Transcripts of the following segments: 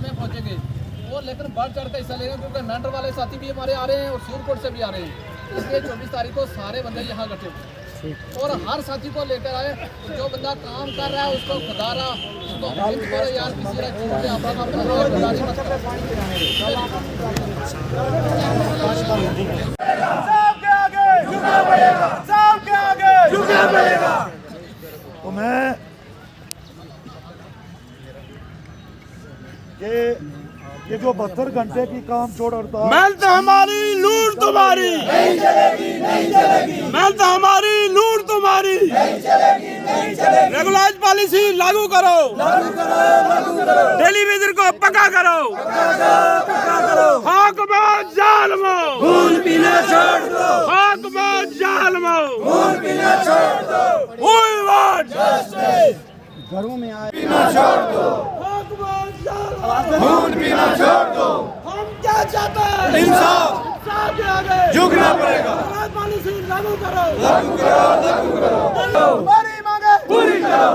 में पहुंचेंगे और लेकिन बढ़ चढ़ कर हिस्सा लेंगे, क्योंकि मेंढर वाले साथी भी हमारे आ रहे हैं और सूरकोट से भी आ रहे हैं। इसलिए 24 तारीख को सारे बंदे यहाँ इकट्ठे और हर साथी को लेकर आए। जो बंदा काम कर रहा है उसको खुदा रहा, उसको यार किसी का छूट के अपना तो मैं ये जो 72 घंटे की काम छोड़ हड़ताल, मेहनत हमारी लूट तुम्हारी नहीं चलेगी, नहीं चलेगी। मेहनत हमारी लूट तुम्हारी नहीं चलेगी, नहीं चलेगी। रेगुलाइज पॉलिसी लागू करो, लागू करो, लागू करो। टेलीविजन को पक्का करो, पक्का करो। हक में जालिमो खून पीना छोड़ दो, हक में जालिमो खून पीना छोड़ दो। We want justice। घरों में आए पीना छोड़ दो, खून पीना छोड़ दो। हम क्या चाहते हैं? इंसाफ के आगे झुकना पड़ेगा। पॉलिसी लागू करो, लागू करो, लागू करो। हमारी मांगे पूरी करो।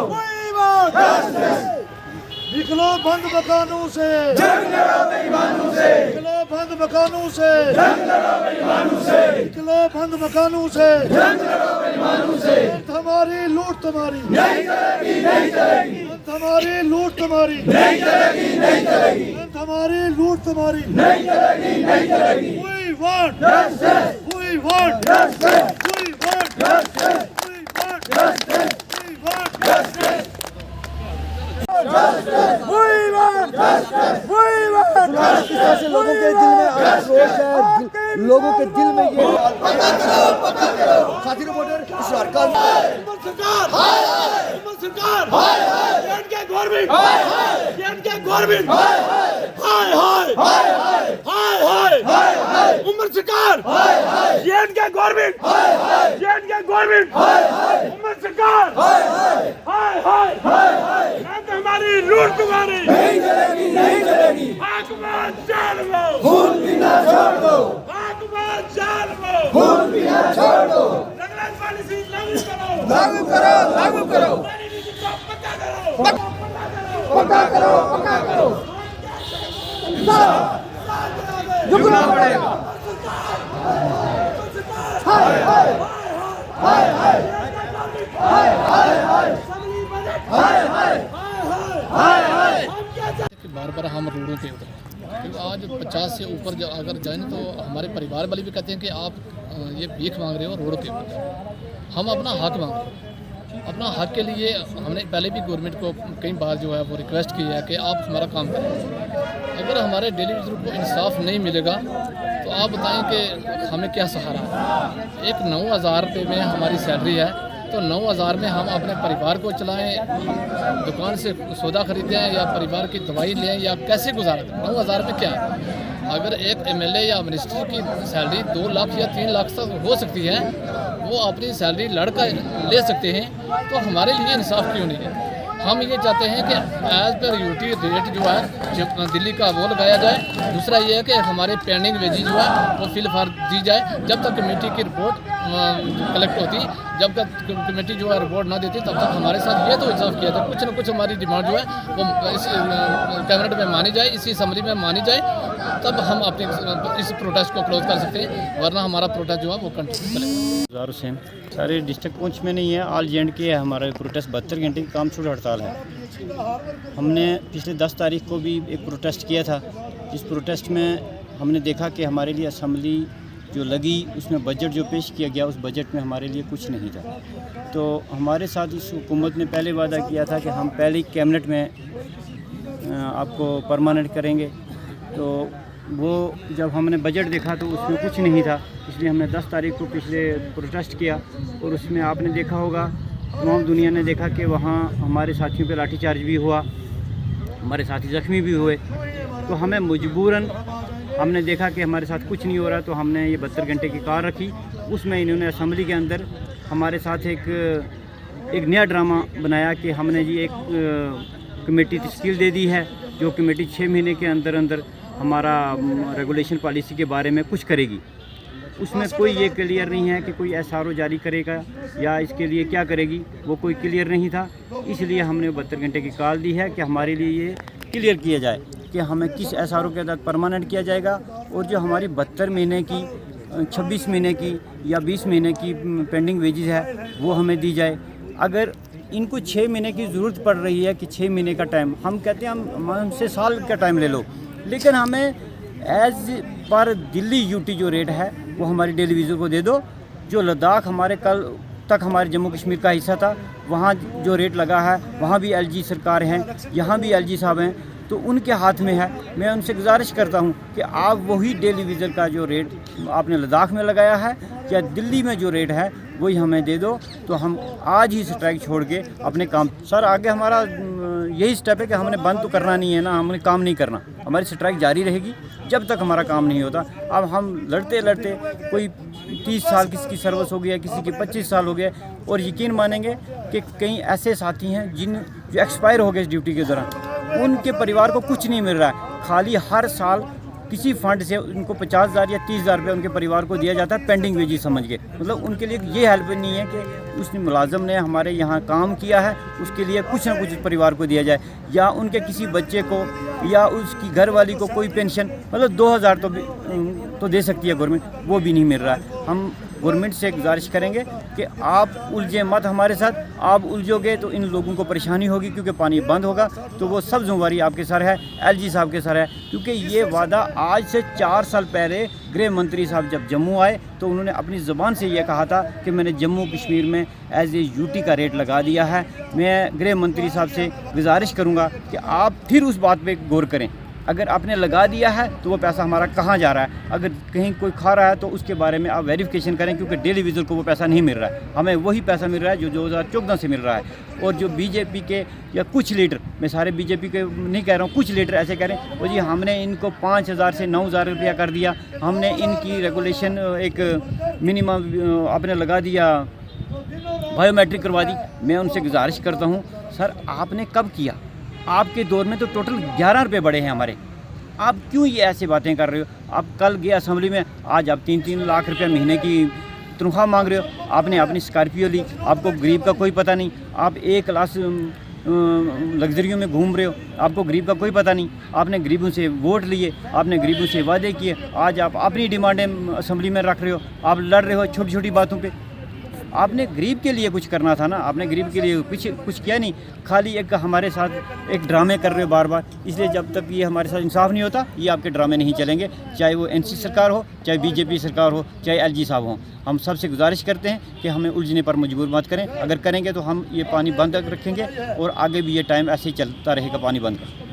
निकलो बंद मकानों से, जंग लड़ो बेईमानों से, निकलो बंद मकानों से, जंग लड़ो बेईमानों से, निकलो बंद मकानों से। जंग लड़ो बेईमानों से। हमारी लूट तुम्हारी नहीं चलेगी, नहीं चलेगी। हमारी लूट तुम्हारी नहीं चलेगी, नहीं चलेगी। हमारी लूट तुम्हारी नहीं चलेगी, नहीं चलेगी। We want Justice, we want justice, we want justice, we want justice, we want justice, we want we want ऐसे लोगों के दिल में आक्रोश है, लोगों के दिल में ये साथी रिपोर्टर सरकार सरकार सरकार के गवर्नमेंट के गवर्नमेंट हाय हाय हाय हाय हाय उमर सरकार के गवर्नमेंट के गवर्नमेंट उमर सरकार हाय हाय हमारी लूट तुम्हारी नहीं चलेगी, नहीं चलेगी। आसमान जालिमो खून पीना छोड़ दो, आसमान जालिमो खून पीना छोड़ दो। रेगुलाइज पॉलिसी लागू करो, लागू करो, लागू करो। पक्का करो, पक्का करो, पक्का करो। झुकना पड़ेगा। हाय हाय हाय हाय हाय हाय हाय हाय कि बार बार हम रोडों पे उतरे, क्योंकि आज 50 से ऊपर अगर जाए तो हमारे परिवार वाले भी कहते हैं कि आप ये भीख मांग रहे हो रोड पे उतरे। हम अपना हक मांग रहे हैं। अपना हक के लिए हमने पहले भी गवर्नमेंट को कई बार जो है वो रिक्वेस्ट की है कि आप हमारा काम करें। अगर हमारे डेली वेजर को इंसाफ नहीं मिलेगा तो आप बताएं कि हमें क्या सहारा है। एक 9,000 रुपये में हमारी सैलरी है, तो 9,000 में हम अपने परिवार को चलाएं, दुकान से सौदा खरीदें या परिवार की दवाई लें या कैसे गुजारा दें? 9,000 में क्या है? अगर एक MLA या मिनिस्टर की सैलरी 2 लाख या 3 लाख तक हो सकती है, वो अपनी सैलरी लड़कर ले सकते हैं, तो हमारे लिए इंसाफ क्यों नहीं है? हम ये चाहते हैं कि एज पर यूटी रेट जो है दिल्ली का वो लगाया जाए। दूसरा ये है कि हमारे पेंडिंग वेजेज जो है वो फिलहाल दी जाए जब तक कमेटी की रिपोर्ट कलेक्ट होती। जब तक कमेटी जो है रिपोर्ट ना देती तब तक हमारे साथ ये तो इंसाफ किया जाए। कुछ न कुछ हमारी डिमांड जो है वो इस कैबिनेट में मानी जाए, इसी असम्बली में मानी जाए, तब हम अपने इस प्रोटेस्ट को क्लोज कर सकते हैं, वरना हमारा प्रोटेस्ट जो है वो कंटिन्यू चलेगा। हुसैन सारे डिस्ट्रिक्ट पुंछ में नहीं है, ऑल जेंड के है हमारा प्रोटेस्ट। 72 घंटे की काम छूट हड़ताल है। हमने पिछले 10 तारीख को भी एक प्रोटेस्ट किया था। इस प्रोटेस्ट में हमने देखा कि हमारे लिए असम्बली जो लगी उसमें बजट जो पेश किया गया उस बजट में हमारे लिए कुछ नहीं था। तो हमारे साथ इस हुकूमत ने पहले वादा किया था कि हम पहले ही कैबिनेट में आपको परमानेंट करेंगे। तो वो जब हमने बजट देखा तो उसमें कुछ नहीं था, इसलिए हमने 10 तारीख को पिछले प्रोटेस्ट किया। और उसमें आपने देखा होगा, तमाम दुनिया ने देखा कि वहाँ हमारे साथियों पे लाठीचार्ज भी हुआ, हमारे साथी ज़ख्मी भी हुए। तो हमें मजबूरन हमने देखा कि हमारे साथ कुछ नहीं हो रहा, तो हमने ये 72 घंटे की कार रखी। उसमें इन्होंने असम्बली के अंदर हमारे साथ एक नया ड्रामा बनाया कि हमने जी एक कमेटी तश्कील दे दी है, जो कमेटी 6 महीने के अंदर अंदर हमारा रेगुलेशन पॉलिसी के बारे में कुछ करेगी। उसमें कोई ये क्लियर नहीं है कि कोई SRO जारी करेगा या इसके लिए क्या करेगी, वो कोई क्लियर नहीं था। इसलिए हमने 72 घंटे की कॉल दी है कि हमारे लिए ये क्लियर किया जाए। कि हमें किस SRO के तहत परमानेंट किया जाएगा, और जो हमारी 72 महीने की, 26 महीने की या 20 महीने की पेंडिंग वेजेस है वो हमें दी जाए। अगर इनको 6 महीने की ज़रूरत पड़ रही है कि 6 महीने का टाइम, हम कहते हैं हमसे साल का टाइम ले लो, लेकिन हमें एज पर दिल्ली यूटी जो रेट है वो हमारी टेलीविज़न को दे दो। जो लद्दाख हमारे कल तक हमारे जम्मू कश्मीर का हिस्सा था, वहाँ जो रेट लगा है वहाँ भी LG सरकार हैं, यहाँ भी LG साहब हैं, तो उनके हाथ में है। मैं उनसे गुजारिश करता हूँ कि आप वही टेलीविज़न का जो रेट आपने लद्दाख में लगाया है या दिल्ली में जो रेट है वही हमें दे दो, तो हम आज ही स्ट्राइक छोड़ के अपने काम। सर आगे हमारा यही स्टेप है कि हमने बंद तो करना नहीं है ना, हमने काम नहीं करना, हमारी स्ट्राइक जारी रहेगी जब तक हमारा काम नहीं होता। अब हम लड़ते लड़ते कोई 30 साल किसी की सर्विस हो गया, किसी के 25 साल हो गए, और यकीन मानेंगे कि कई ऐसे साथी हैं जो एक्सपायर हो गए इस ड्यूटी के दौरान, उनके परिवार को कुछ नहीं मिल रहा है। खाली हर साल किसी फंड से उनको 50,000 या 30,000 रुपये उनके परिवार को दिया जाता है पेंडिंग वेजेस समझ के। मतलब उनके लिए ये हेल्प नहीं है कि उस मुलाजम ने हमारे यहाँ काम किया है उसके लिए कुछ ना कुछ परिवार को दिया जाए, या उनके किसी बच्चे को या उसकी घरवाली को कोई पेंशन, मतलब 2,000 तो दे सकती है गवर्नमेंट, वो भी नहीं मिल रहा है। हम गवर्नमेंट से गुजारिश करेंगे कि आप उलझे मत हमारे साथ, आप उलझोगे तो इन लोगों को परेशानी होगी, क्योंकि पानी बंद होगा तो वो सब जिम्मेवारी आपके सर है, LG साहब के सर है। क्योंकि ये वादा आज से 4 साल पहले गृह मंत्री साहब जब जम्मू आए तो उन्होंने अपनी ज़बान से ये कहा था कि मैंने जम्मू कश्मीर में एज ए UT का रेट लगा दिया है। मैं गृह मंत्री साहब से गुजारिश करूँगा कि आप फिर उस बात पर गौर करें। अगर आपने लगा दिया है तो वो पैसा हमारा कहाँ जा रहा है, अगर कहीं कोई खा रहा है तो उसके बारे में आप वेरिफिकेशन करें, क्योंकि टेलीविज़न को वो पैसा नहीं मिल रहा है, हमें वही पैसा मिल रहा है जो 2014 से मिल रहा है। और जो बीजेपी के या कुछ लीडर, मैं सारे बीजेपी के नहीं कह रहा हूँ, कुछ लीडर ऐसे कह रहे हैं वो जी हमने इनको 5,000 से 9,000 रुपया कर दिया, हमने इनकी रेगुलेशन एक मिनिमम आपने लगा दिया, बायोमेट्रिक करवा दी। मैं उनसे गुजारिश करता हूँ सर आपने कब किया, आपके दौर में तो टोटल 11 रुपये बढ़े हैं हमारे, आप क्यों ये ऐसी बातें कर रहे हो। आप कल गए असेंबली में, आज आप 3-3 लाख रुपये महीने की तनख्वाह मांग रहे हो, आपने अपनी स्कॉर्पियो ली, आपको गरीब का कोई पता नहीं, आप एक क्लास लग्जरियों में घूम रहे हो, आपको गरीब का कोई पता नहीं, आपने गरीबों से वोट लिए, आपने गरीबों से वादे किए, आज आप अपनी डिमांडें असेंबली में रख रहे हो, आप लड़ रहे हो छोटी छोटी बातों पे। आपने गरीब के लिए कुछ करना था ना, आपने गरीब के लिए कुछ किया नहीं, खाली एक हमारे साथ एक ड्रामे कर रहे हो बार बार। इसलिए जब तक ये हमारे साथ इंसाफ नहीं होता ये आपके ड्रामे नहीं चलेंगे, चाहे वो NC सरकार हो, चाहे BJP सरकार हो, चाहे LG साहब हो। हम सबसे गुजारिश करते हैं कि हमें उलझने पर मजबूर मत करें, अगर करेंगे तो हम ये पानी बंद रखेंगे और आगे भी ये टाइम ऐसे ही चलता रहेगा पानी बंद का।